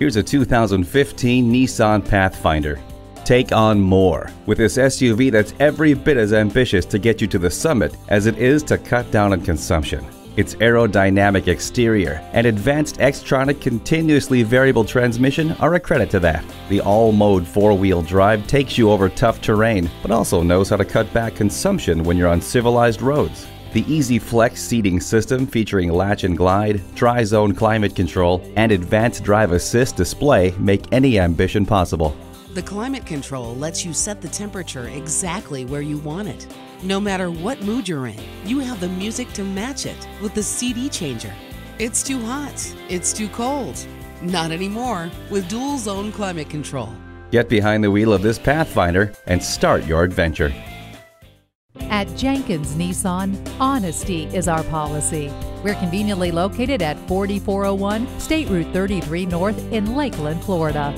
Here's a 2015 Nissan Pathfinder. Take on more with this SUV that's every bit as ambitious to get you to the summit as it is to cut down on consumption. Its aerodynamic exterior and advanced Xtronic continuously variable transmission are a credit to that. The all-mode four-wheel drive takes you over tough terrain, but also knows how to cut back consumption when you're on civilized roads. The Easy Flex seating system featuring latch and glide, tri-zone climate control, and advanced drive assist display make any ambition possible. The climate control lets you set the temperature exactly where you want it. No matter what mood you're in, you have the music to match it with the CD changer. It's too hot, it's too cold. Not anymore with dual zone climate control. Get behind the wheel of this Pathfinder and start your adventure. At Jenkins Nissan, honesty is our policy. We're conveniently located at 4401 State Route 33 North in Lakeland, Florida.